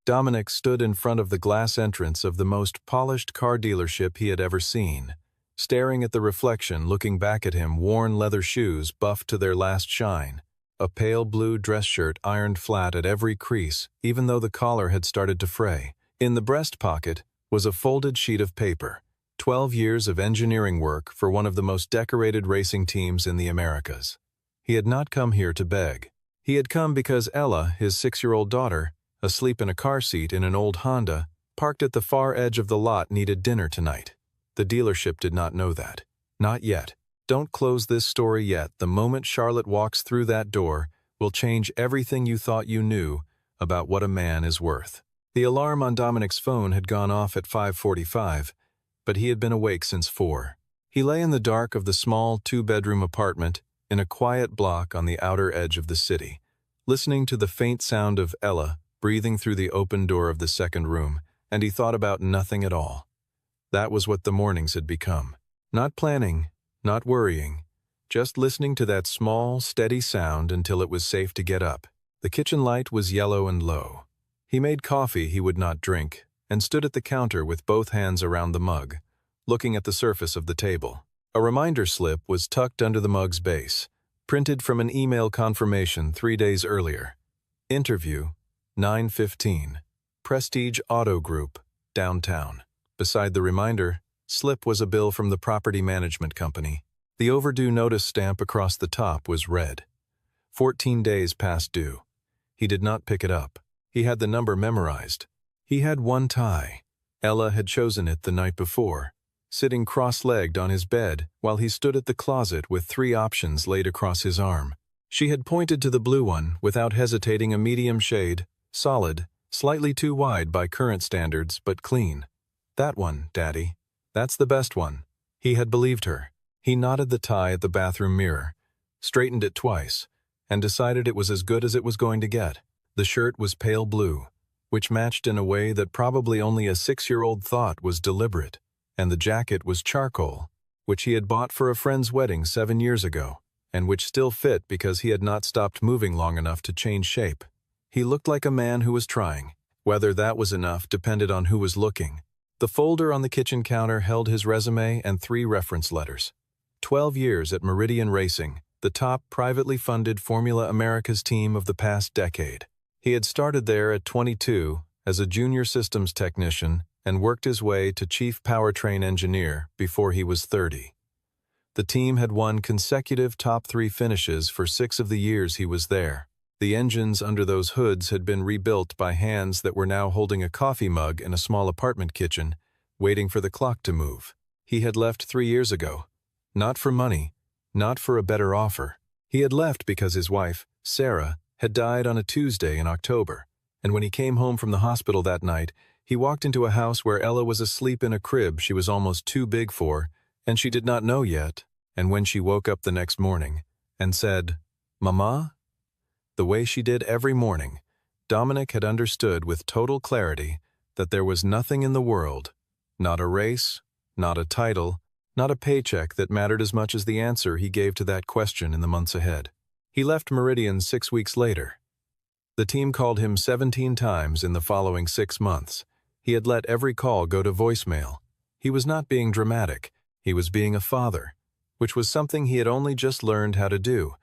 Dominic stood in front of the glass entrance of the most polished car dealership he had ever seen, staring at the reflection, looking back at him, worn leather shoes buffed to their last shine, a pale blue dress shirt ironed flat at every crease, even though the collar had started to fray. In the breast pocket was a folded sheet of paper, 12 years of engineering work for one of the most decorated racing teams in the Americas. He had not come here to beg. He had come because Ella, his 6-year-old daughter, asleep in a car seat in an old Honda, parked at the far edge of the lot, needed dinner tonight. The dealership did not know that. Not yet. Don't close this story yet. The moment Charlotte walks through that door will change everything you thought you knew about what a man is worth. The alarm on Dominic's phone had gone off at 5:45, but he had been awake since 4. He lay in the dark of the small 2-bedroom apartment in a quiet block on the outer edge of the city, listening to the faint sound of Ella breathing through the open door of the second room, and he thought about nothing at all. That was what the mornings had become. Not planning, not worrying, just listening to that small, steady sound until it was safe to get up. The kitchen light was yellow and low. He made coffee he would not drink and stood at the counter with both hands around the mug, looking at the surface of the table. A reminder slip was tucked under the mug's base, printed from an email confirmation 3 days earlier. Interview, 9:15. Prestige Auto Group, downtown. Beside the reminder slip was a bill from the property management company. The overdue notice stamp across the top was red. 14 days past due. He did not pick it up. He had the number memorized. He had one tie. Ella had chosen it the night before, sitting cross-legged on his bed while he stood at the closet with 3 options laid across his arm. She had pointed to the blue one without hesitating, a medium shade, solid, slightly too wide by current standards, but clean. That one, Daddy. That's the best one. He had believed her. He knotted the tie at the bathroom mirror, straightened it twice, and decided it was as good as it was going to get. The shirt was pale blue, which matched in a way that probably only a 6-year-old thought was deliberate, and the jacket was charcoal, which he had bought for a friend's wedding 7 years ago, and which still fit because he had not stopped moving long enough to change shape. He looked like a man who was trying. Whether that was enough depended on who was looking. The folder on the kitchen counter held his resume and 3 reference letters. 12 years at Meridian Racing, the top privately funded Formula America's team of the past decade. He had started there at 22 as a junior systems technician and worked his way to chief powertrain engineer before he was 30. The team had won consecutive top 3 finishes for 6 of the years he was there. The engines under those hoods had been rebuilt by hands that were now holding a coffee mug in a small apartment kitchen, waiting for the clock to move. He had left 3 years ago. Not for money, not for a better offer. He had left because his wife, Sarah, had died on a Tuesday in October, and when he came home from the hospital that night, he walked into a house where Ella was asleep in a crib she was almost too big for, and she did not know yet, and when she woke up the next morning and said, "Mama?" the way she did every morning, Dominic had understood with total clarity that there was nothing in the world, not a race, not a title, not a paycheck that mattered as much as the answer he gave to that question in the months ahead. He left Meridian 6 weeks later. The team called him 17 times in the following 6 months. He had let every call go to voicemail. He was not being dramatic. He was being a father, which was something he had only just learned how to do,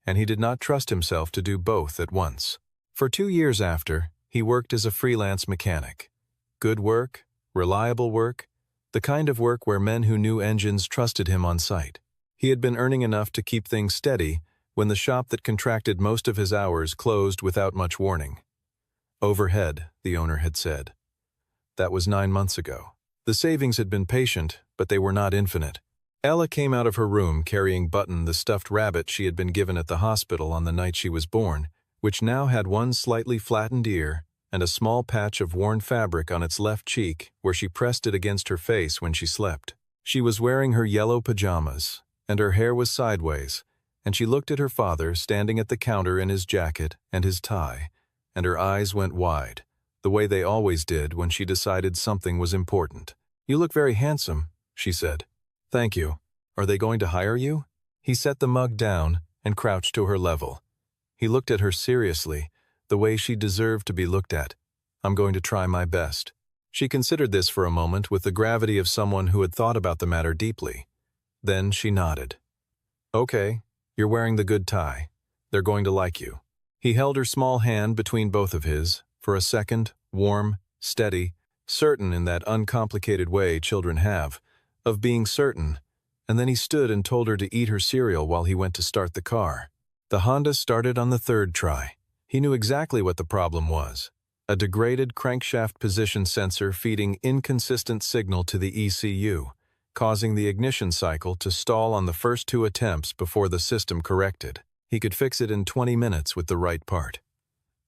and he did not trust himself to do both at once. For 2 years after, he worked as a freelance mechanic. Good work, reliable work, the kind of work where men who knew engines trusted him on site. He had been earning enough to keep things steady when the shop that contracted most of his hours closed without much warning. Overhead, the owner had said. That was 9 months ago. The savings had been patient, but they were not infinite. Ella came out of her room carrying Button, the stuffed rabbit she had been given at the hospital on the night she was born, which now had one slightly flattened ear and a small patch of worn fabric on its left cheek where she pressed it against her face when she slept. She was wearing her yellow pajamas, and her hair was sideways, and she looked at her father standing at the counter in his jacket and his tie, and her eyes went wide, the way they always did when she decided something was important. "You look very handsome," she said. "Thank you. Are they going to hire you?" He set the mug down and crouched to her level. He looked at her seriously, the way she deserved to be looked at. I'm going to try my best." She considered this for a moment with the gravity of someone who had thought about the matter deeply. Then she nodded. "Okay, you're wearing the good tie. They're going to like you." He held her small hand between both of his, for a second, warm, steady, certain in that uncomplicated way children have, of being certain, and then he stood and told her to eat her cereal while he went to start the car. The Honda started on the third try. He knew exactly what the problem was: a degraded crankshaft position sensor feeding inconsistent signal to the ECU, causing the ignition cycle to stall on the first 2 attempts before the system corrected. He could fix it in 20 minutes with the right part.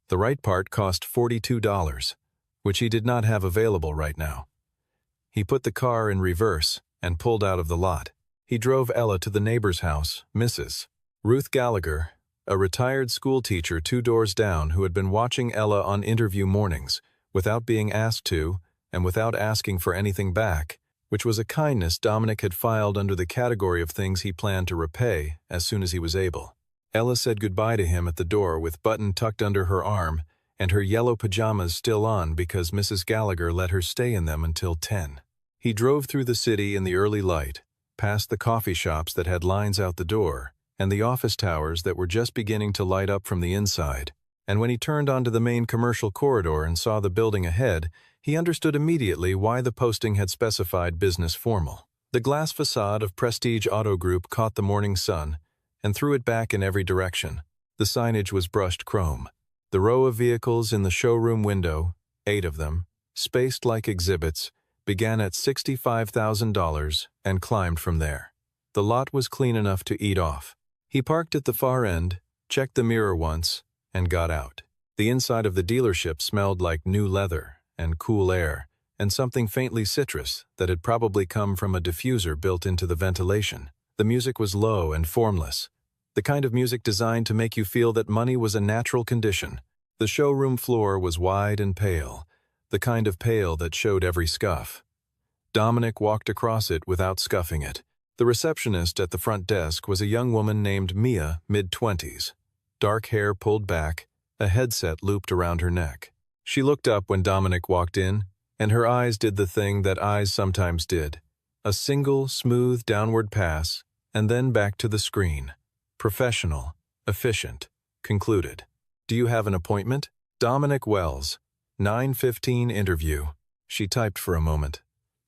The right part cost $42, which he did not have available right now. He put the car in reverse and pulled out of the lot. He drove Ella to the neighbor's house, Mrs. Ruth Gallagher, a retired schoolteacher 2 doors down who had been watching Ella on interview mornings, without being asked to, and without asking for anything back, which was a kindness Dominic had filed under the category of things he planned to repay as soon as he was able. Ella said goodbye to him at the door with button tucked under her arm and her yellow pajamas still on because Mrs. Gallagher let her stay in them until 10. He drove through the city in the early light, past the coffee shops that had lines out the door, and the office towers that were just beginning to light up from the inside, and when he turned onto the main commercial corridor and saw the building ahead, he understood immediately why the posting had specified business formal. The glass facade of Prestige Auto Group caught the morning sun and threw it back in every direction. The signage was brushed chrome. The row of vehicles in the showroom window, 8 of them, spaced like exhibits, began at $65,000 and climbed from there. The lot was clean enough to eat off. He parked at the far end, checked the mirror once, and got out. The inside of the dealership smelled like new leather and cool air and something faintly citrus that had probably come from a diffuser built into the ventilation. The music was low and formless, the kind of music designed to make you feel that money was a natural condition. The showroom floor was wide and pale, the kind of pale that showed every scuff. Dominic walked across it without scuffing it. The receptionist at the front desk was a young woman named Mia, mid-20s. Dark hair pulled back, a headset looped around her neck. She looked up when Dominic walked in, and her eyes did the thing that eyes sometimes did. A single, smooth downward pass, and then back to the screen. Professional, efficient, concluded. "Do you have an appointment?" Dominic Wells, 9:15 interview. She typed for a moment.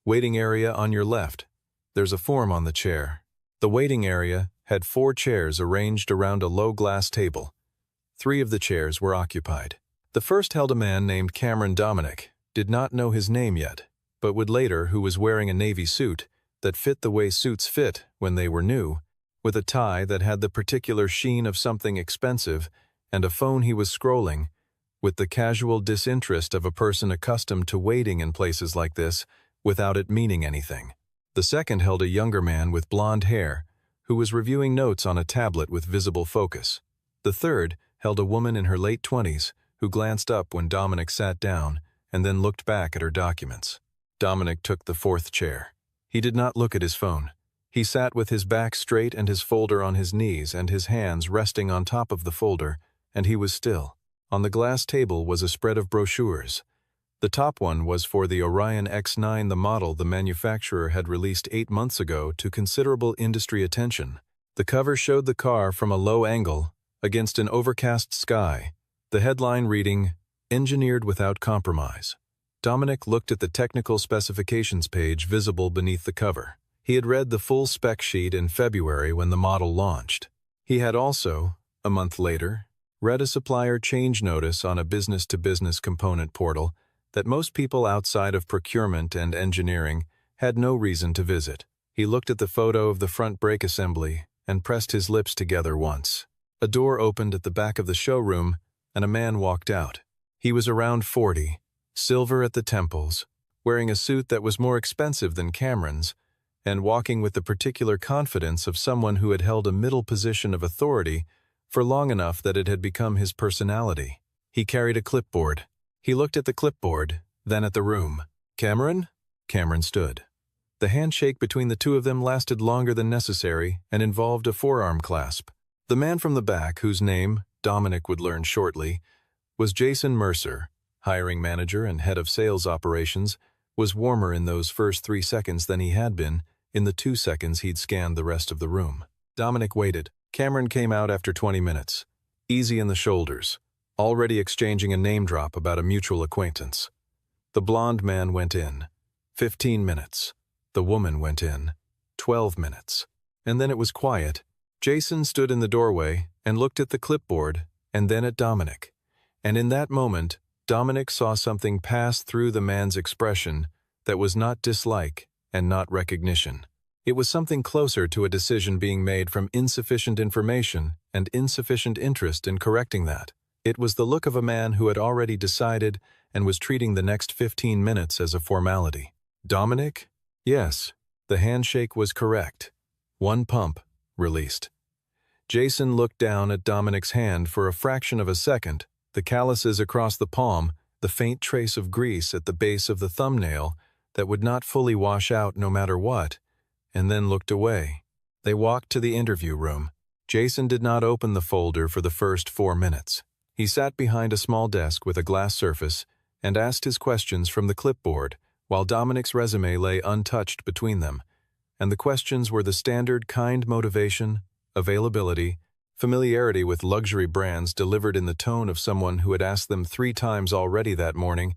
"Waiting area on your left. There's a form on the chair." The waiting area had 4 chairs arranged around a low glass table. 3 of the chairs were occupied. The first held a man named Cameron. Dominic did not know his name yet, but would later, who was wearing a navy suit that fit the way suits fit when they were new, with a tie that had the particular sheen of something expensive, and a phone he was scrolling, with the casual disinterest of a person accustomed to waiting in places like this without it meaning anything. The second held a younger man with blonde hair, who was reviewing notes on a tablet with visible focus. The third held a woman in her late 20s, who glanced up when Dominic sat down and then looked back at her documents. Dominic took the 4th chair. He did not look at his phone. He sat with his back straight and his folder on his knees and his hands resting on top of the folder, and he was still. On the glass table was a spread of brochures. The top one was for the Orion X9, the model the manufacturer had released 8 months ago to considerable industry attention. The cover showed the car from a low angle against an overcast sky, the headline reading, "Engineered without compromise." Dominic looked at the technical specifications page visible beneath the cover. He had read the full spec sheet in February when the model launched. He had also, a month later, read a supplier change notice on a business-to-business component portal that most people outside of procurement and engineering had no reason to visit. He looked at the photo of the front brake assembly and pressed his lips together once. A door opened at the back of the showroom, and a man walked out. He was around 40, silver at the temples, wearing a suit that was more expensive than Cameron's, and walking with the particular confidence of someone who had held a middle position of authority for long enough that it had become his personality. He carried a clipboard. He looked at the clipboard, then at the room. "Cameron?" Cameron stood. The handshake between the two of them lasted longer than necessary and involved a forearm clasp. The man from the back, whose name, Dominic would learn shortly, was Jason Mercer, hiring manager and head of sales operations, was warmer in those first 3 seconds than he had been in the 2 seconds he'd scanned the rest of the room. Dominic waited. Cameron came out after 20 minutes, easy in the shoulders, already exchanging a name drop about a mutual acquaintance. The blonde man went in. 15 minutes. The woman went in. 12 minutes. And then it was quiet. Jason stood in the doorway and looked at the clipboard and then at Dominic. And in that moment, Dominic saw something pass through the man's expression that was not dislike and not recognition. It was something closer to a decision being made from insufficient information and insufficient interest in correcting that. It was the look of a man who had already decided and was treating the next 15 minutes as a formality. Dominic? Yes, the handshake was correct. 1 pump, released. Jason looked down at Dominic's hand for a fraction of a second, the calluses across the palm, the faint trace of grease at the base of the thumbnail that would not fully wash out no matter what, and then looked away. They walked to the interview room. Jason did not open the folder for the first 4 minutes. He sat behind a small desk with a glass surface and asked his questions from the clipboard, while Dominic's resume lay untouched between them, and the questions were the standard kind motivation, availability, familiarity with luxury brands delivered in the tone of someone who had asked them 3 times already that morning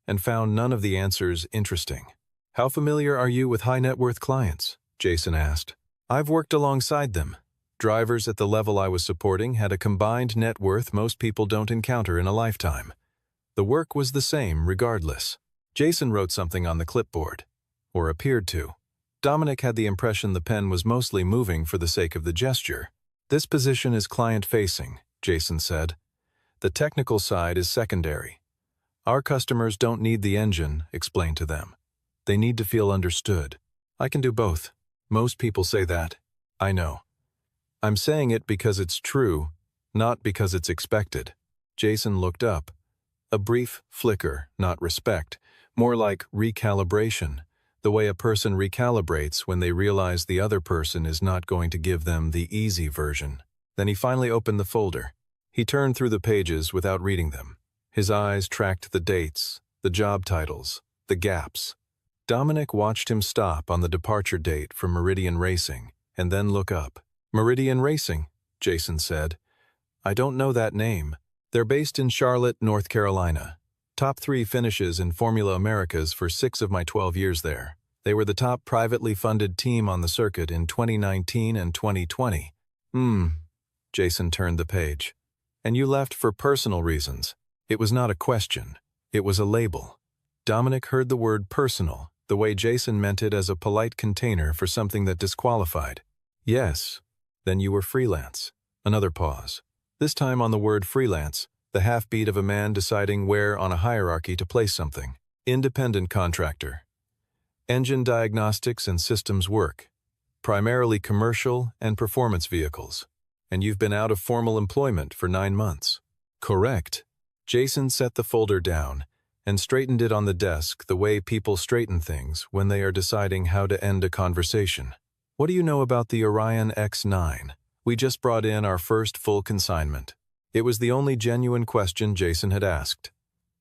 and found none of the answers interesting. How familiar are you with high-net-worth clients? Jason asked. I've worked alongside them. Drivers at the level I was supporting had a combined net worth most people don't encounter in a lifetime. The work was the same regardless. Jason wrote something on the clipboard, or appeared to. Dominic had the impression the pen was mostly moving for the sake of the gesture. This position is client-facing, Jason said. The technical side is secondary. Our customers don't need the engine explained to them. They need to feel understood. I can do both. Most people say that. I know. I'm saying it because it's true, not because it's expected. Jason looked up. A brief flicker, not respect, more like recalibration, the way a person recalibrates when they realize the other person is not going to give them the easy version. Then he finally opened the folder. He turned through the pages without reading them. His eyes tracked the dates, the job titles, the gaps. Dominic watched him stop on the departure date for Meridian Racing and then look up. Meridian Racing, Jason said. I don't know that name. They're based in Charlotte, North Carolina. Top 3 finishes in Formula Americas for 6 of my 12 years there. They were the top privately funded team on the circuit in 2019 and 2020. Jason turned the page. And you left for personal reasons. It was not a question. It was a label. Dominic heard the word personal, the way Jason meant it as a polite container for something that disqualified. Yes. Then you were freelance. Another pause. This time on the word freelance, the half-beat of a man deciding where on a hierarchy to place something. Independent contractor. Engine diagnostics and systems work. Primarily commercial and performance vehicles. And you've been out of formal employment for 9 months. Correct. Jason set the folder down and straightened it on the desk the way people straighten things when they are deciding how to end a conversation. What do you know about the Orion X9? We just brought in our first full consignment. It was the only genuine question Jason had asked.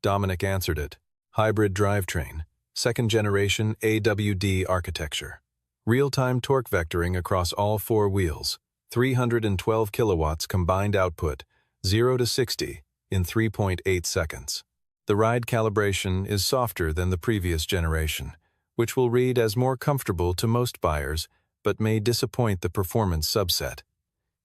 Dominic answered it. Hybrid drivetrain, 2nd generation AWD architecture. Real-time torque vectoring across all 4 wheels. 312 kilowatts combined output, 0 to 60 in 3.8 seconds. The ride calibration is softer than the previous generation, which will read as more comfortable to most buyers, but may disappoint the performance subset.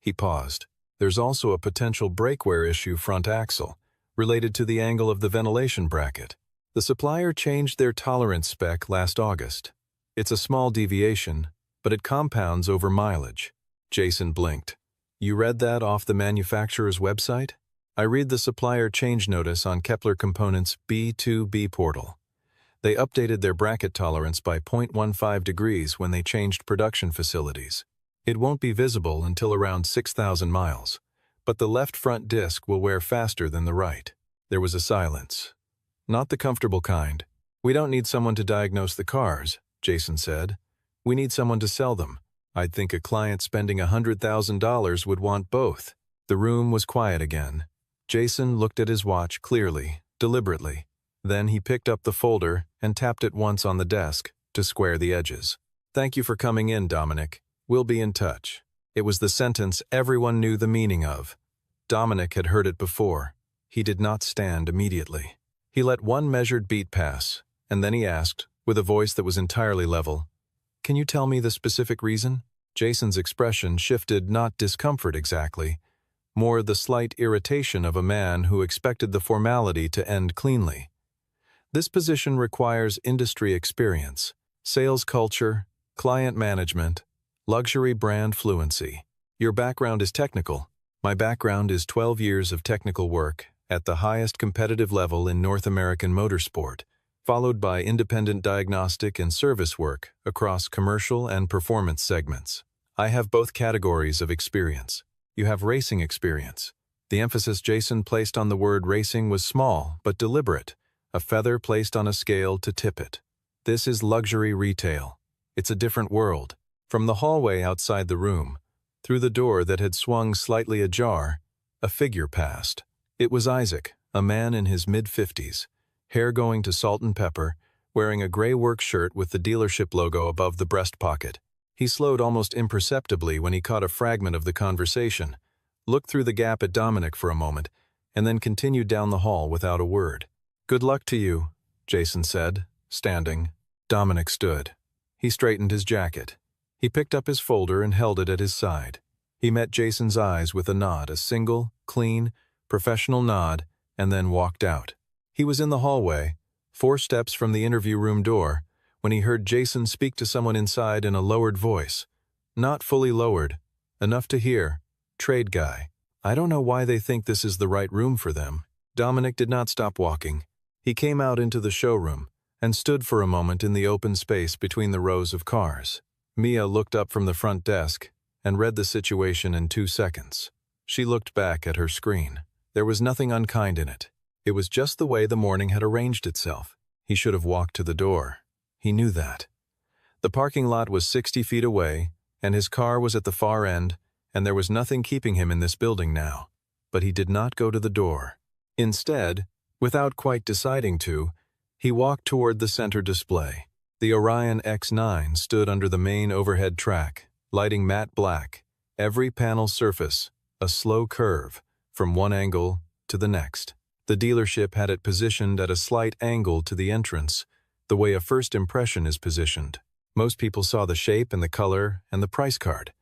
He paused. There's also a potential brake wear issue front axle, related to the angle of the ventilation bracket. The supplier changed their tolerance spec last August. It's a small deviation, but it compounds over mileage. Jason blinked. You read that off the manufacturer's website? I read the supplier change notice on Kepler Components' B2B portal. They updated their bracket tolerance by 0.15 degrees when they changed production facilities. It won't be visible until around 6,000 miles, but the left front disc will wear faster than the right. There was a silence. Not the comfortable kind. We don't need someone to diagnose the cars, Jason said. We need someone to sell them. I'd think a client spending $100,000 would want both. The room was quiet again. Jason looked at his watch clearly, deliberately. Then he picked up the folder and tapped it once on the desk to square the edges. "Thank you for coming in, Dominic. We'll be in touch." It was the sentence everyone knew the meaning of. Dominic had heard it before. He did not stand immediately. He let one measured beat pass, and then he asked, with a voice that was entirely level, "Can you tell me the specific reason?" Jason's expression shifted, not discomfort exactly, more the slight irritation of a man who expected the formality to end cleanly. "This position requires industry experience, sales culture, client management, luxury brand fluency. Your background is technical. My background is 12 years of technical work at the highest competitive level in North American motorsport, followed by independent diagnostic and service work across commercial and performance segments. I have both categories of experience. You have racing experience." The emphasis Jason placed on the word racing was small but deliberate, a feather placed on a scale to tip it. This is luxury retail. It's a different world. From the hallway outside the room, through the door that had swung slightly ajar, a figure passed. It was Isaac, a man in his mid-50s, hair going to salt and pepper, wearing a gray work shirt with the dealership logo above the breast pocket. He slowed almost imperceptibly when he caught a fragment of the conversation, looked through the gap at Dominic for a moment, and then continued down the hall without a word. "Good luck to you," Jason said, standing. Dominic stood. He straightened his jacket. He picked up his folder and held it at his side. He met Jason's eyes with a nod, a single, clean, professional nod, and then walked out. He was in the hallway, 4 steps from the interview room door, when he heard Jason speak to someone inside in a lowered voice. Not fully lowered, enough to hear, "Trade guy. I don't know why they think this is the right room for them." Dominic did not stop walking. He came out into the showroom and stood for a moment in the open space between the rows of cars. Mia looked up from the front desk and read the situation in 2 seconds. She looked back at her screen. There was nothing unkind in it. It was just the way the morning had arranged itself. He should have walked to the door. He knew that. The parking lot was 60 feet away, and his car was at the far end, and there was nothing keeping him in this building now. But he did not go to the door. Instead, without quite deciding to, he walked toward the center display. The Orion X9 stood under the main overhead track, lighting matte black, every panel surface, a slow curve, from one angle to the next. The dealership had it positioned at a slight angle to the entrance, the way a first impression is positioned. Most people saw the shape and the color and the price card.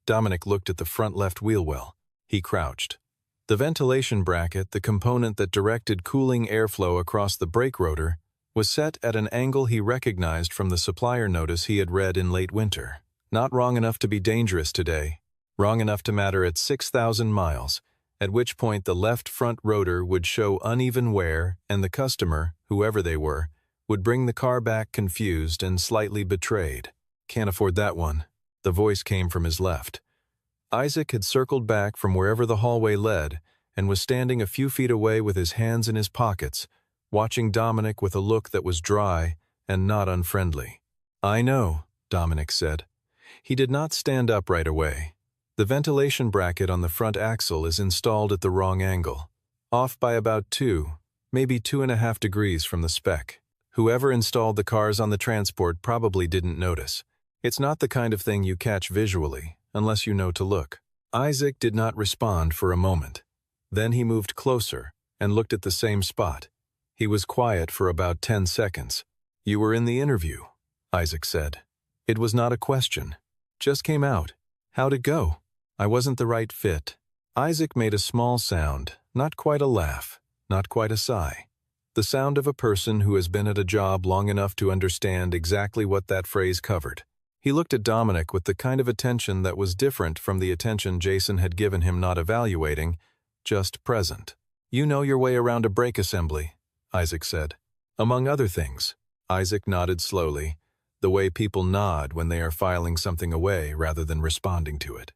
Dominic looked at the front left wheel well. He crouched. The ventilation bracket, the component that directed cooling airflow across the brake rotor, was set at an angle he recognized from the supplier notice he had read in late winter. Not wrong enough to be dangerous today, wrong enough to matter at 6,000 miles, at which point the left front rotor would show uneven wear and the customer, whoever they were, would bring the car back confused and slightly betrayed. "Can't afford that one." The voice came from his left. Isaac had circled back from wherever the hallway led and was standing a few feet away with his hands in his pockets, watching Dominic with a look that was dry and not unfriendly. "I know," Dominic said. He did not stand up right away. The ventilation bracket on the front axle is installed at the wrong angle, off by about 2, maybe 2.5 degrees from the spec. Whoever installed the cars on the transport probably didn't notice. It's not the kind of thing you catch visually, unless you know to look. Isaac did not respond for a moment. Then he moved closer and looked at the same spot. He was quiet for about 10 seconds. "You were in the interview," Isaac said. "It was not a question. Just came out. How'd it go?" "I wasn't the right fit." Isaac made a small sound, not quite a laugh, not quite a sigh. The sound of a person who has been at a job long enough to understand exactly what that phrase covered. He looked at Dominic with the kind of attention that was different from the attention Jason had given him, not evaluating, just present. "You know your way around a brake assembly," Isaac said. "Among other things." Isaac nodded slowly, the way people nod when they are filing something away rather than responding to it.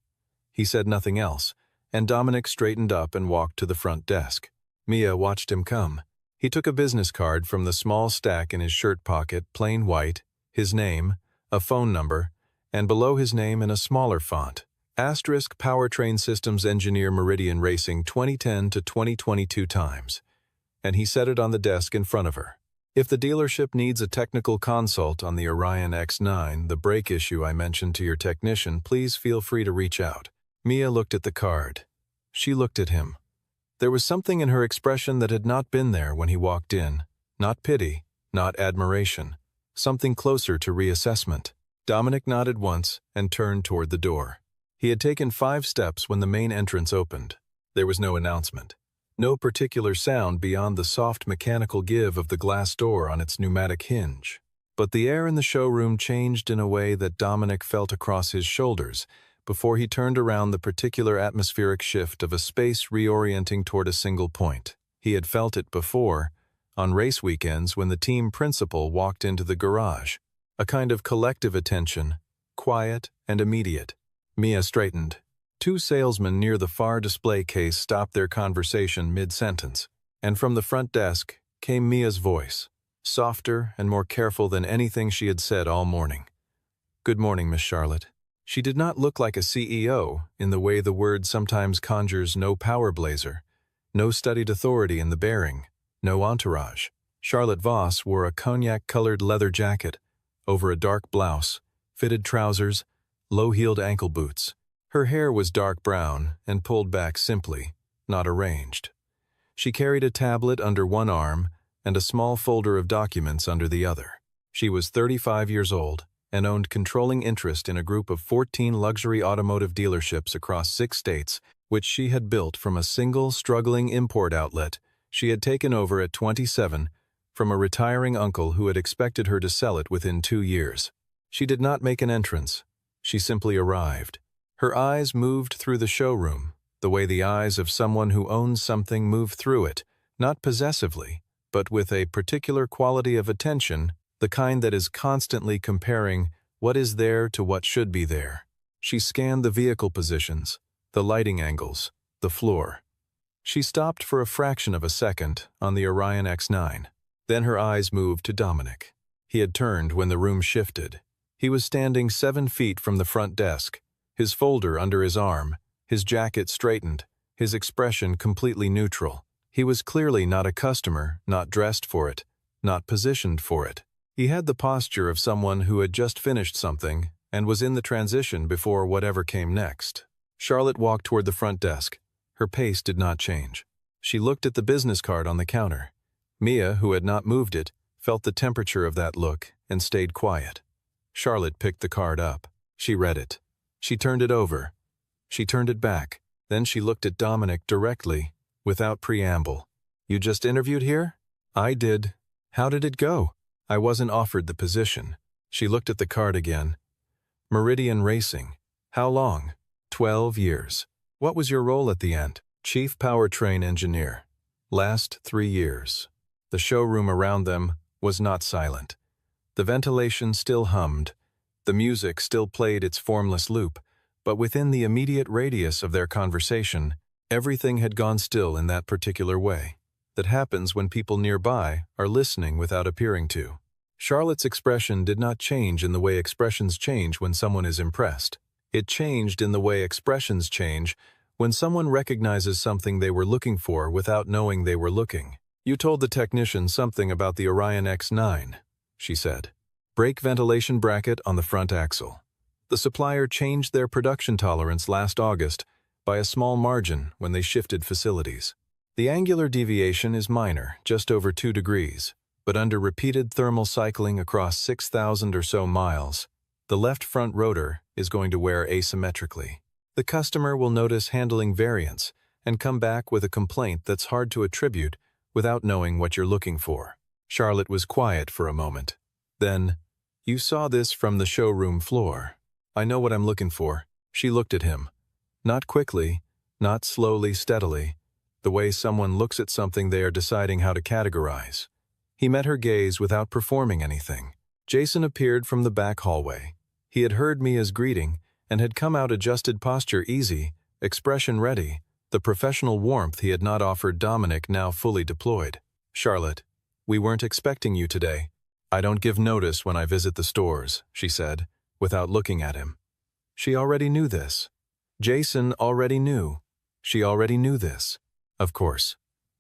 He said nothing else, and Dominic straightened up and walked to the front desk. Mia watched him come. He took a business card from the small stack in his shirt pocket, plain white, his name, a phone number, and below his name in a smaller font, *Powertrain Systems Engineer Meridian Racing 2010 to 2022 times. and he set it on the desk in front of her. If the dealership needs a technical consult on the Orion X9, the brake issue I mentioned to your technician, please feel free to reach out. Mia looked at the card. She looked at him. There was something in her expression that had not been there when he walked in. Not pity, not admiration. Something closer to reassessment. Dominic nodded once and turned toward the door. He had taken 5 steps when the main entrance opened. There was no announcement. No particular sound beyond the soft mechanical give of the glass door on its pneumatic hinge. But the air in the showroom changed in a way that Dominic felt across his shoulders before he turned around the particular atmospheric shift of a space reorienting toward a single point. He had felt it before, on race weekends when the team principal walked into the garage. A kind of collective attention, quiet and immediate. Mia straightened. 2 salesmen near the far display case stopped their conversation mid-sentence, and from the front desk came Mia's voice, softer and more careful than anything she had said all morning. "Good morning, Miss Charlotte." She did not look like a CEO in the way the word sometimes conjures no power blazer, no studied authority in the bearing, no entourage. Charlotte Voss wore a cognac-colored leather jacket over a dark blouse, fitted trousers, low-heeled ankle boots. Her hair was dark brown and pulled back simply, not arranged. She carried a tablet under one arm and a small folder of documents under the other. She was 35 years old and owned controlling interest in a group of 14 luxury automotive dealerships across 6 states, which she had built from a single, struggling import outlet she had taken over at 27 from a retiring uncle who had expected her to sell it within 2 years. She did not make an entrance. She simply arrived. Her eyes moved through the showroom, the way the eyes of someone who owns something move through it, not possessively, but with a particular quality of attention, the kind that is constantly comparing what is there to what should be there. She scanned the vehicle positions, the lighting angles, the floor. She stopped for a fraction of a second on the Orion X9. Then her eyes moved to Dominic. He had turned when the room shifted. He was standing 7 feet from the front desk, his folder under his arm, his jacket straightened, his expression completely neutral. He was clearly not a customer, not dressed for it, not positioned for it. He had the posture of someone who had just finished something and was in the transition before whatever came next. Charlotte walked toward the front desk. Her pace did not change. She looked at the business card on the counter. Mia, who had not moved it, felt the temperature of that look and stayed quiet. Charlotte picked the card up. She read it. She turned it over. She turned it back. Then she looked at Dominic directly, without preamble. "You just interviewed here?" "I did." "How did it go?" "I wasn't offered the position." She looked at the card again. "Meridian Racing." "How long?" 12 years. "What was your role at the end?" "Chief Powertrain Engineer." "Last 3 years." The showroom around them was not silent. The ventilation still hummed. The music still played its formless loop, but within the immediate radius of their conversation, everything had gone still in that particular way that happens when people nearby are listening without appearing to. Charlotte's expression did not change in the way expressions change when someone is impressed. It changed in the way expressions change when someone recognizes something they were looking for without knowing they were looking. "You told the technician something about the Orion X9, she said. "Brake ventilation bracket on the front axle. The supplier changed their production tolerance last August by a small margin when they shifted facilities. The angular deviation is minor, just over 2 degrees, but under repeated thermal cycling across 6,000 or so miles, the left front rotor is going to wear asymmetrically. The customer will notice handling variance and come back with a complaint that's hard to attribute without knowing what you're looking for." Charlotte was quiet for a moment. Then, "You saw this from the showroom floor." "I know what I'm looking for." She looked at him. Not quickly, not slowly, steadily, the way someone looks at something they are deciding how to categorize. He met her gaze without performing anything. Jason appeared from the back hallway. He had heard Mia's greeting and had come out adjusted, posture easy, expression ready, the professional warmth he had not offered Dominic now fully deployed. "Charlotte, we weren't expecting you today." "I don't give notice when I visit the stores," she said, without looking at him. She already knew this. Jason already knew. She already knew this. Of course.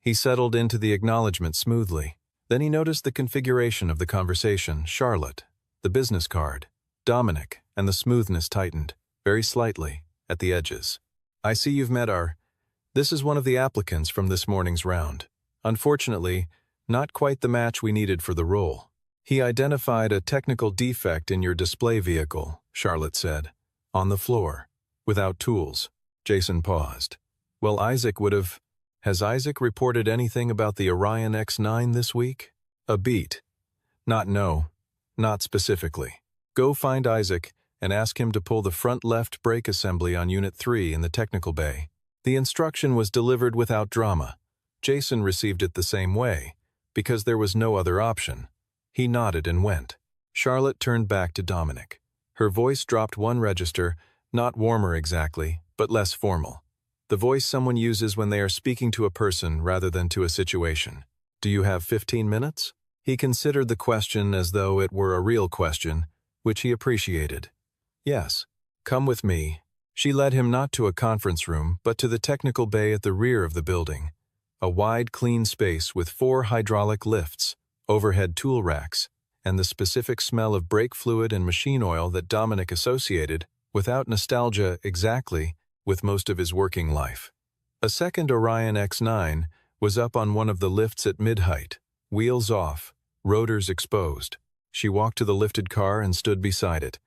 He settled into the acknowledgement smoothly. Then he noticed the configuration of the conversation: Charlotte, the business card, Dominic, and the smoothness tightened, very slightly, at the edges. I see you've met our... This is one of the applicants from this morning's round. Unfortunately, not quite the match we needed for the role. He identified a technical defect in your display vehicle, Charlotte said. On the floor, without tools. Jason paused. Well, Isaac would have... Has Isaac reported anything about the Orion X9 this week? A beat. No, not specifically. Go find Isaac and ask him to pull the front left brake assembly on Unit 3 in the technical bay. The instruction was delivered without drama. Jason received it the same way, because there was no other option. He nodded and went. Charlotte turned back to Dominic. Her voice dropped one register, not warmer exactly, but less formal. The voice someone uses when they are speaking to a person rather than to a situation. Do you have 15 minutes? He considered the question as though it were a real question, which he appreciated. Yes. Come with me. She led him not to a conference room, but to the technical bay at the rear of the building. A wide, clean space with 4 hydraulic lifts, overhead tool racks, and the specific smell of brake fluid and machine oil that Dominic associated, without nostalgia exactly, with most of his working life. A second Orion X9 was up on one of the lifts at mid-height, wheels off, rotors exposed. She walked to the lifted car and stood beside it,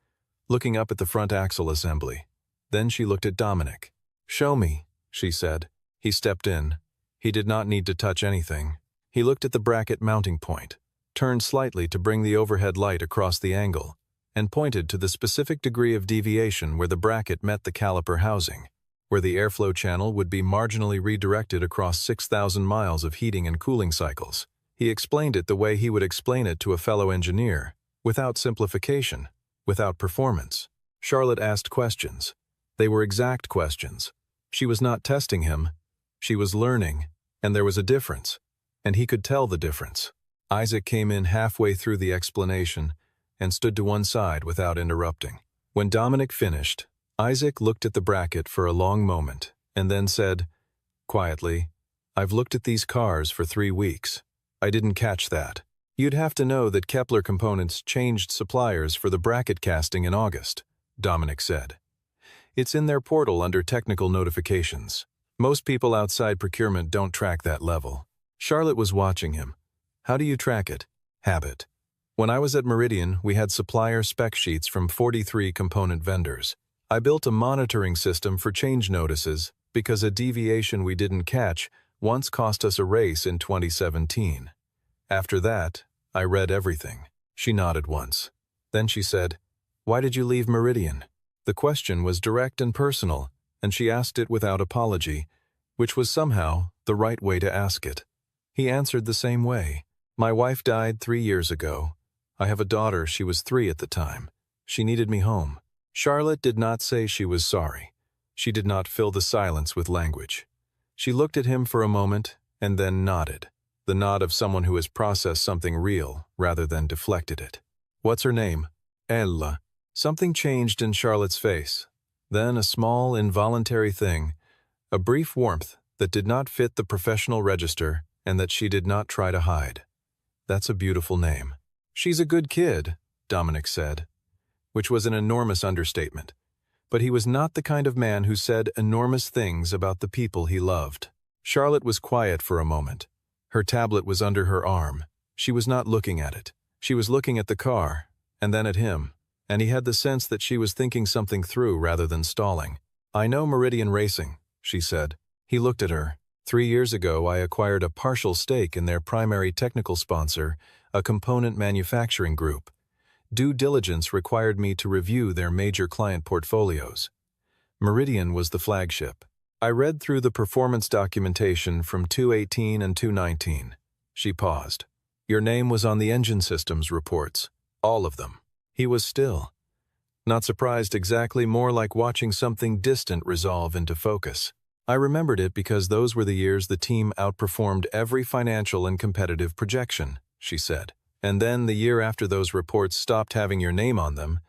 looking up at the front axle assembly. Then she looked at Dominic. Show me, she said. He stepped in. He did not need to touch anything. He looked at the bracket mounting point, turned slightly to bring the overhead light across the angle, and pointed to the specific degree of deviation where the bracket met the caliper housing, where the airflow channel would be marginally redirected across 6,000 miles of heating and cooling cycles. He explained it the way he would explain it to a fellow engineer, without simplification, without performance. Charlotte asked questions. They were exact questions. She was not testing him. She was learning, and there was a difference, and he could tell the difference. Isaac came in halfway through the explanation and stood to one side without interrupting. When Dominic finished, Isaac looked at the bracket for a long moment and then said, quietly, I've looked at these cars for 3 weeks. I didn't catch that. You'd have to know that Kepler Components changed suppliers for the bracket casting in August, Dominic said. It's in their portal under technical notifications. Most people outside procurement don't track that level. Charlotte was watching him. How do you track it? Habit. When I was at Meridian, we had supplier spec sheets from 43 component vendors. I built a monitoring system for change notices because a deviation we didn't catch once cost us a race in 2017. After that, I read everything. She nodded once. Then she said, Why did you leave Meridian? The question was direct and personal, and she asked it without apology, which was somehow the right way to ask it. He answered the same way. My wife died 3 years ago. I have a daughter, she was 3 at the time. She needed me home. Charlotte did not say she was sorry. She did not fill the silence with language. She looked at him for a moment and then nodded, the nod of someone who has processed something real rather than deflected it. What's her name? Ella. Something changed in Charlotte's face. Then a small, involuntary thing, a brief warmth that did not fit the professional register and that she did not try to hide. That's a beautiful name. She's a good kid, Dominic said, which was an enormous understatement. But he was not the kind of man who said enormous things about the people he loved. Charlotte was quiet for a moment. Her tablet was under her arm. She was not looking at it. She was looking at the car, and then at him, and he had the sense that she was thinking something through rather than stalling. I know Meridian Racing, she said. He looked at her. 3 years ago, I acquired a partial stake in their primary technical sponsor, a component manufacturing group. Due diligence required me to review their major client portfolios. Meridian was the flagship. I read through the performance documentation from 218 and 219. She paused. Your name was on the engine systems reports. All of them. He was still. Not surprised exactly, more like watching something distant resolve into focus. I remembered it because those were the years the team outperformed every financial and competitive projection, she said. And then the year after those reports stopped having your name on them,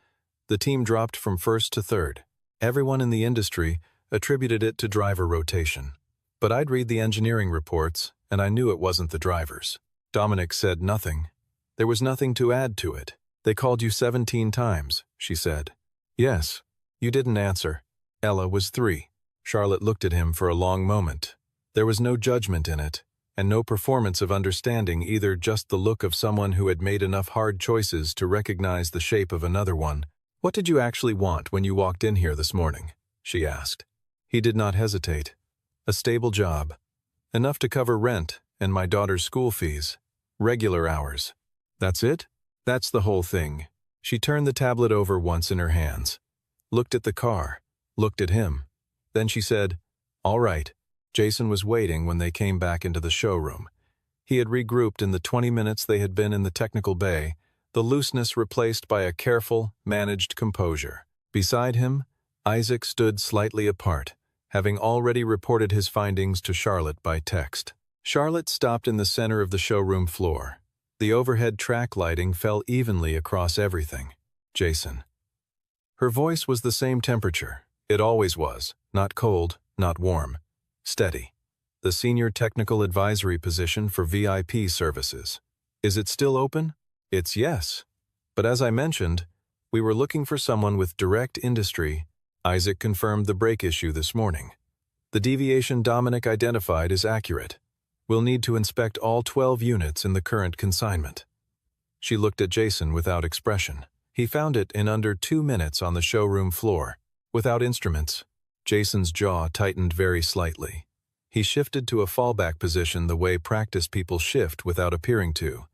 the team dropped from first to third. Everyone in the industry attributed it to driver rotation. But I'd read the engineering reports, and I knew it wasn't the drivers. Dominic said nothing. There was nothing to add to it. They called you 17 times, she said. Yes. You didn't answer. Ella was 3. Charlotte looked at him for a long moment. There was no judgment in it, and no performance of understanding either, just the look of someone who had made enough hard choices to recognize the shape of another one. What did you actually want when you walked in here this morning? She asked. He did not hesitate. A stable job. Enough to cover rent and my daughter's school fees. Regular hours. That's it? That's the whole thing. She turned the tablet over once in her hands. Looked at the car. Looked at him. Then she said, "All right." Jason was waiting when they came back into the showroom. He had regrouped in the 20 minutes they had been in the technical bay, the looseness replaced by a careful, managed composure. Beside him, Isaac stood slightly apart, having already reported his findings to Charlotte by text. Charlotte stopped in the center of the showroom floor. The overhead track lighting fell evenly across everything. Jason. Her voice was the same temperature. It always was. Not cold, not warm. Steady. The senior technical advisory position for VIP services. Is it still open? It's yes. But as I mentioned, we were looking for someone with direct industry. Isaac confirmed the brake issue this morning. The deviation Dominic identified is accurate. We'll need to inspect all 12 units in the current consignment. She looked at Jason without expression. He found it in under 2 minutes on the showroom floor, without instruments. Jason's jaw tightened very slightly. He shifted to a fallback position the way practice people shift without appearing to.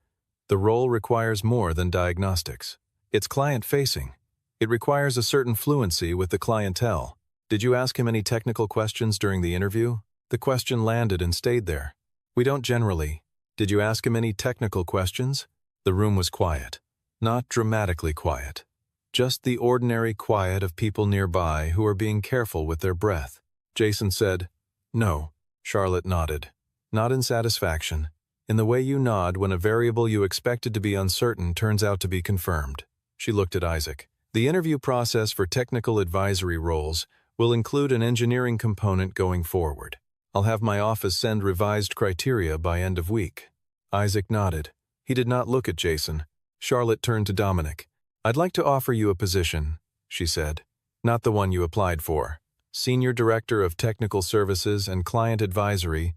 The role requires more than diagnostics. It's client-facing. It requires a certain fluency with the clientele. Did you ask him any technical questions during the interview? The question landed and stayed there. We don't generally. Did you ask him any technical questions? The room was quiet. Not dramatically quiet. Just the ordinary quiet of people nearby who are being careful with their breath. Jason said, "No." Charlotte nodded. Not in satisfaction. In the way you nod when a variable you expected to be uncertain turns out to be confirmed. She looked at Isaac. The interview process for technical advisory roles will include an engineering component going forward. I'll have my office send revised criteria by end of week. Isaac nodded. He did not look at Jason. Charlotte turned to Dominic. "I'd like to offer you a position," she said. "Not the one you applied for. Senior Director of Technical Services and Client Advisory.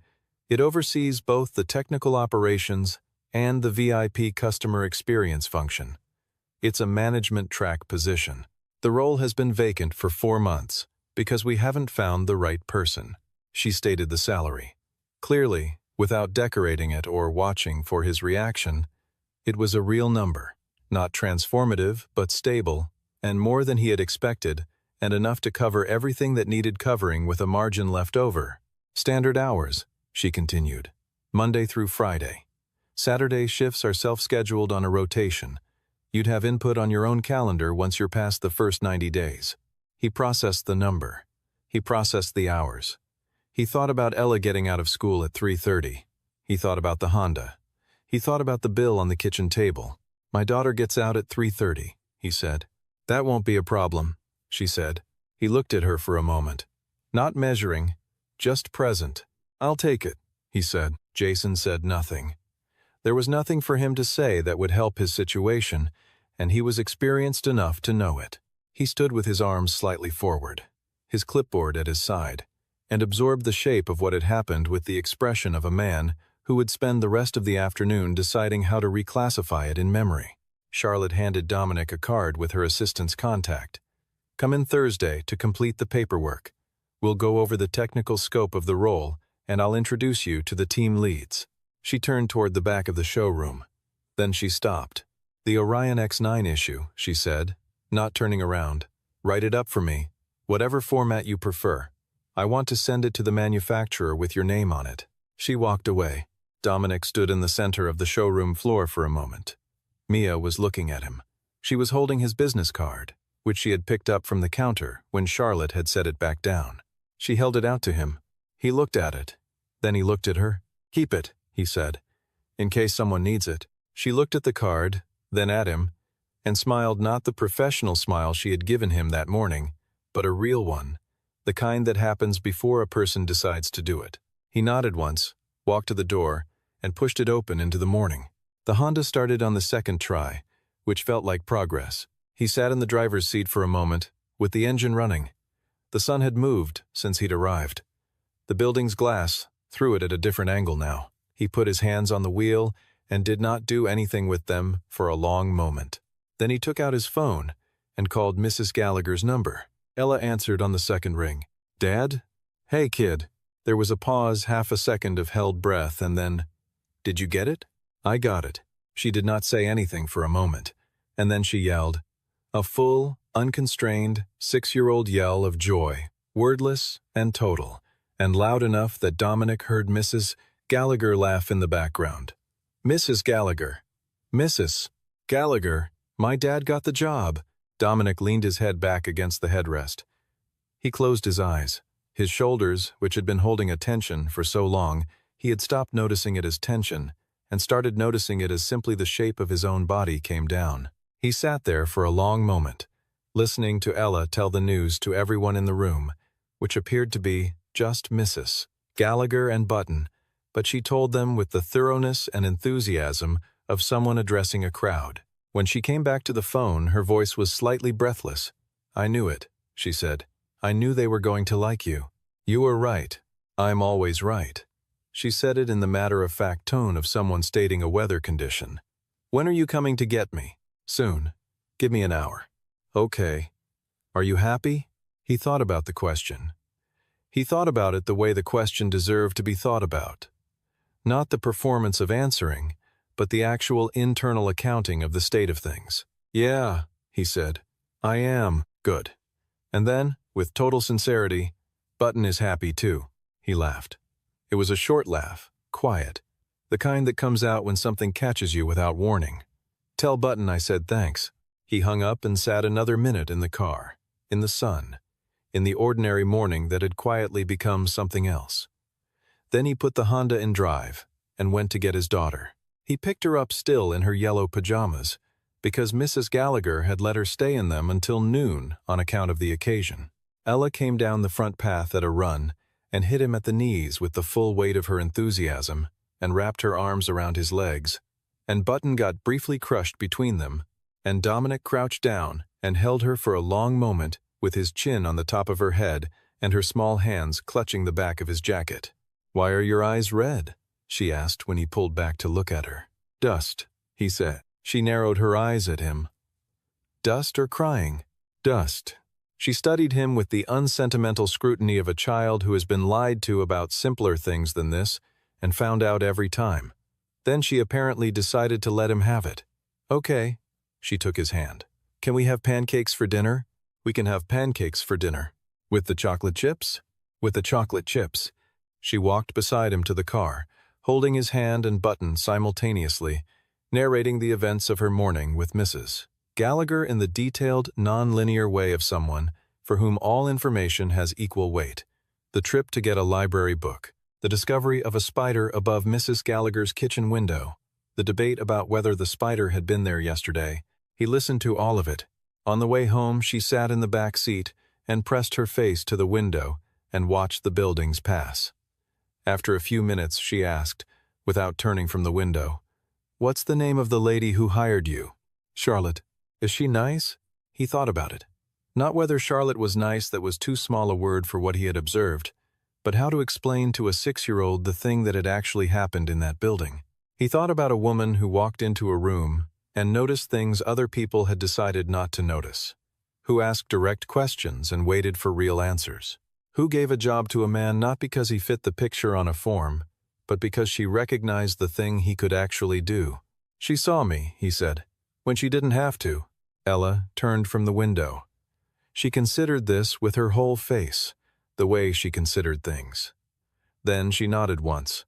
It oversees both the technical operations and the VIP customer experience function. It's a management track position. The role has been vacant for 4 months because we haven't found the right person." She stated the salary. Clearly, without decorating it or watching for his reaction, it was a real number. Not transformative, but stable, and more than he had expected, and enough to cover everything that needed covering with a margin left over. Standard hours, she continued. Monday through Friday. Saturday shifts are self-scheduled on a rotation. You'd have input on your own calendar once you're past the first 90 days. He processed the number. He processed the hours. He thought about Ella getting out of school at 3:30. He thought about the Honda. He thought about the bill on the kitchen table. "My daughter gets out at 3:30, he said. "That won't be a problem," she said. He looked at her for a moment. Not measuring, just present. "I'll take it," he said. Jason said nothing. There was nothing for him to say that would help his situation, and he was experienced enough to know it. He stood with his arms slightly forward, his clipboard at his side, and absorbed the shape of what had happened with the expression of a man who would spend the rest of the afternoon deciding how to reclassify it in memory. Charlotte handed Dominic a card with her assistant's contact. "Come in Thursday to complete the paperwork. We'll go over the technical scope of the role, and I'll introduce you to the team leads." She turned toward the back of the showroom. Then she stopped. "The Orion X9 issue," she said, not turning around. "Write it up for me, whatever format you prefer. I want to send it to the manufacturer with your name on it." She walked away. Dominic stood in the center of the showroom floor for a moment. Mia was looking at him. She was holding his business card, which she had picked up from the counter when Charlotte had set it back down. She held it out to him. He looked at it. Then he looked at her. "Keep it," he said, "in case someone needs it." She looked at the card, then at him, and smiled, not the professional smile she had given him that morning, but a real one, the kind that happens before a person decides to do it. He nodded once, walked to the door, and pushed it open into the morning. The Honda started on the second try, which felt like progress. He sat in the driver's seat for a moment, with the engine running. The sun had moved since he'd arrived. The building's glass threw it at a different angle now. He put his hands on the wheel and did not do anything with them for a long moment. Then he took out his phone and called Mrs. Gallagher's number. Ella answered on the second ring. "Dad? Hey, kid." There was a pause, half a second of held breath, and then, "Did you get it?" "I got it." She did not say anything for a moment, and then she yelled. A full, unconstrained, 6-year-old yell of joy, wordless and total, and loud enough that Dominic heard Mrs. Gallagher laugh in the background. "Mrs. Gallagher. Mrs. Gallagher, my dad got the job." Dominic leaned his head back against the headrest. He closed his eyes. His shoulders, which had been holding a tension for so long, he had stopped noticing it as tension, and started noticing it as simply the shape of his own body came down. He sat there for a long moment, listening to Ella tell the news to everyone in the room, which appeared to be just Mrs. Gallagher and Button, but she told them with the thoroughness and enthusiasm of someone addressing a crowd. When she came back to the phone, her voice was slightly breathless. "I knew it," she said. "I knew they were going to like you. You were right. I'm always right." She said it in the matter-of-fact tone of someone stating a weather condition. "When are you coming to get me?" "Soon. Give me an hour." "Okay. Are you happy?" He thought about the question. He thought about it the way the question deserved to be thought about. Not the performance of answering, but the actual internal accounting of the state of things. "Yeah," he said. "I am. Good." And then, with total sincerity, "Button is happy too." He laughed. It was a short laugh, quiet, the kind that comes out when something catches you without warning. "Tell Button I said thanks." He hung up and sat another minute in the car, in the sun, in the ordinary morning that had quietly become something else. Then he put the Honda in drive and went to get his daughter. He picked her up still in her yellow pajamas, because Mrs. Gallagher had let her stay in them until noon on account of the occasion. Ella came down the front path at a run and hit him at the knees with the full weight of her enthusiasm and wrapped her arms around his legs, and Button got briefly crushed between them, and Dominic crouched down and held her for a long moment with his chin on the top of her head and her small hands clutching the back of his jacket. "Why are your eyes red?" she asked when he pulled back to look at her. "Dust," he said. She narrowed her eyes at him. "Dust or crying?" "Dust." She studied him with the unsentimental scrutiny of a child who has been lied to about simpler things than this and found out every time. Then she apparently decided to let him have it. "Okay." She took his hand. "Can we have pancakes for dinner?" "We can have pancakes for dinner." "With the chocolate chips?" "With the chocolate chips." She walked beside him to the car, holding his hand and Button simultaneously, narrating the events of her morning with Mrs. Gallagher in the detailed, non-linear way of someone for whom all information has equal weight. The trip to get a library book, the discovery of a spider above Mrs. Gallagher's kitchen window, the debate about whether the spider had been there yesterday. He listened to all of it. On the way home, she sat in the back seat and pressed her face to the window and watched the buildings pass. After a few minutes, she asked, without turning from the window, "What's the name of the lady who hired you?" "Charlotte." "Is she nice?" He thought about it. Not whether Charlotte was nice, that was too small a word for what he had observed, but how to explain to a 6-year-old the thing that had actually happened in that building. He thought about a woman who walked into a room and noticed things other people had decided not to notice, who asked direct questions and waited for real answers, who gave a job to a man not because he fit the picture on a form, but because she recognized the thing he could actually do. "She saw me," he said, "when she didn't have to." Ella turned from the window. She considered this with her whole face, the way she considered things. Then she nodded once,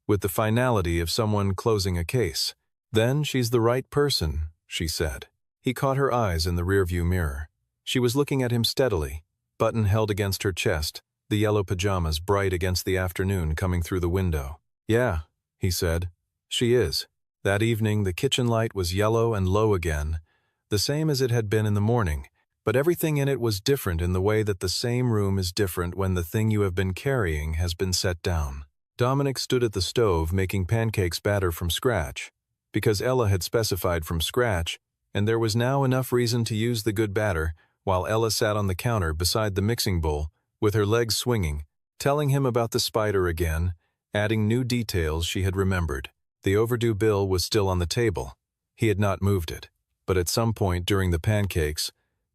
with the finality of someone closing a case. "Then she's the right person," she said. He caught her eyes in the rearview mirror. She was looking at him steadily, Button held against her chest, the yellow pajamas bright against the afternoon coming through the window. "Yeah," he said, "she is." That evening the kitchen light was yellow and low again, the same as it had been in the morning, but everything in it was different in the way that the same room is different when the thing you have been carrying has been set down. Dominic stood at the stove making pancakes batter from scratch, because Ella had specified from scratch, and there was now enough reason to use the good batter, while Ella sat on the counter beside the mixing bowl, with her legs swinging, telling him about the spider again, adding new details she had remembered. The overdue bill was still on the table. He had not moved it, but at some point during the pancakes,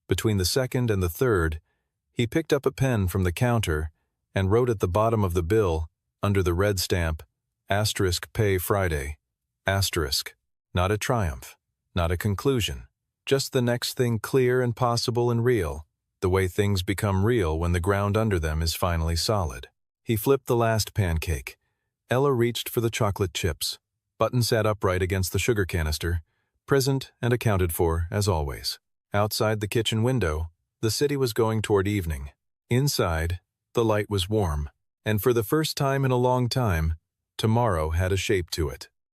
between the second and the third, he picked up a pen from the counter and wrote at the bottom of the bill, under the red stamp, *Pay Friday, *. Not a triumph, not a conclusion, just the next thing clear and possible and real, the way things become real when the ground under them is finally solid. He flipped the last pancake. Ella reached for the chocolate chips. Button sat upright against the sugar canister, present and accounted for, as always. Outside the kitchen window, the city was going toward evening. Inside, the light was warm, and for the first time in a long time, tomorrow had a shape to it.